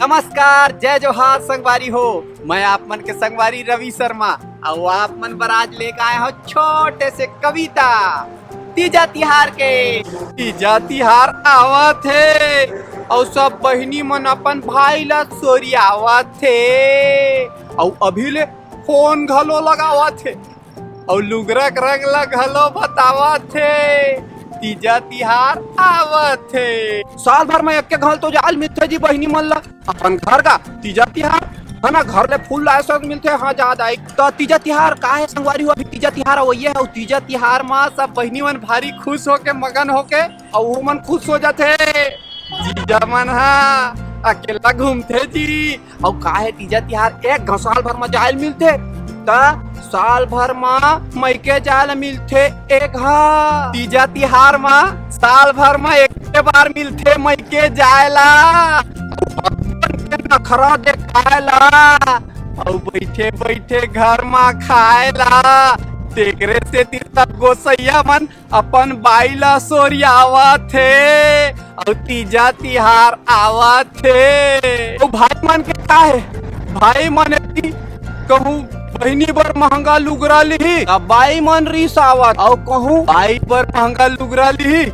नमस्कार, जय जोहार संगवारी हो। मैं आप मन के संगवारी रवि शर्मा और आप मन पर आज लेकर आए हो छोटे से कविता तीजा तिहार के। तीजा तिहार आवत है और सब बहिनी मन अपन भाई ला सोरियावत थे और अभी ले फोन घलो लगावत थे और लुगरक रंग ला घलो बतावत थे। तीजा तिहार आवत है, साल भर में एक के घल तो जाल मिलते जी बहिनी मन ला अपन घर का तीजा तिहार है ना, घर ले फूल लाए सब मिलते। हाँ याद आई तो तीजा तिहार का है संगवारी हो। अभी तीजा तिहार वही है और तीजा तिहार में सब बहिनी मन भारी खुश होके मगन होके और वो मन खुश हो जाते। जीजा मन हाँ अकेला घूमते जी और का है तीजा तिहार एक साल भर में जाल मिलते साल भर में मैके जाल मिलते एक। हाँ तीजा तिहार में साल भर में एक बार मिलते मैके जायला नखरा देखायला और बैठे बैठे घर में खायला। तेकरे से तीर्थ गोसैया मन अपन बाईला सोरियावत थे और तीजा तिहार आवत थे। तो भाई मन के का है, भाई मन कहूँ बहिनी बर महंगा लुगरा ली बाई मन रिसावत और कहूँ बाई बर महंगा लुगरा ली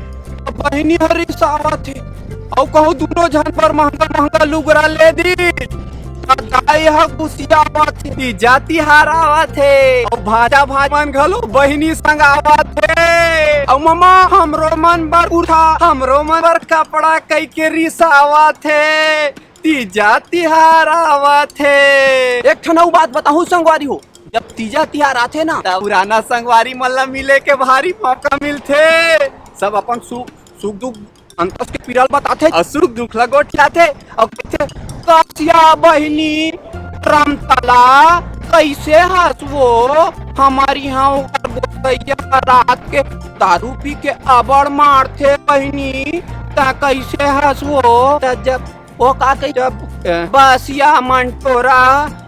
बहिनी हर रिसावत है और कहूँ दोनों जन पर महंगा महंगा लुगरा ले दी तीजा तिहार आवत है और भाजा भाई मन घलो बहिनी संग आवत है और ममा हमरो मन बर उठा हमरो मन बर कपड़ा कई के रिसावत है। तीजा तिहार आवत है। एक ठन बात बताऊं संगवारी हो, जब तीजा तिहार आते ना तब पुराना संगवारी मल्ला मिले के भारी मौका मिलते। सब अपन सुख दुख अंतस के पीड़ल बताते और सुख दुख लगोठियाते और कहते कसिया बहिनी रमतला कैसे हंसवो हमारी यहाँ रात के दारू पी के अबड़ मारते बहिनी ता कैसे हंसवो। जब वो का कही जब बसिया मंटोरा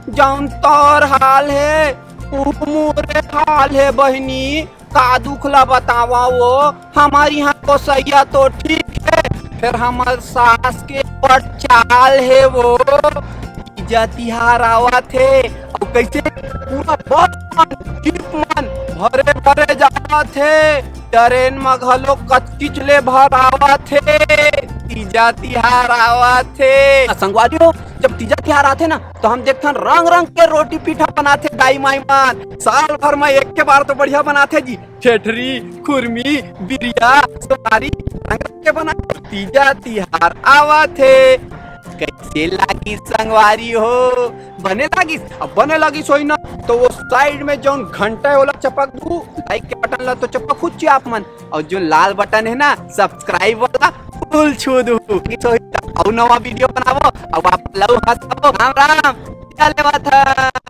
जौन तोर हाल है मोरे हाल है बहिनी का दुखला बतावा वो हमारी यहाँ को सैया तो ठीक है फिर हमार सास के पर चाल है वो। तीजा तिहार आवत है और कैसे पूरा बस मन भरे भरे जावत है ट्रेन में घलो कचकिच ले भर आवत है। तीजा तिहार आवत है संगवारी हो। जब तीजा तिहार आते ना तो हम देखते रंग रंग के रोटी पीठा बनाते दाई माई मान। साल भर में एक के बार तो बढ़िया बनाते जी ठेठरी खुरमी बिरिया सुपारी रंग रंग के बना। तीजा तिहार आवत है कैसे लागी संगवारी हो, बने लागी अब बने लागी सोई ना तो वो साइड में जो घंटा वाला चपक दू लाइक के बटन ला तो चपक खुद आप मन और जो लाल बटन है ना सब्सक्राइब वाला फुल छू दू और नवा वीडियो बनावो और आप लव हंसो। राम राम चले बात।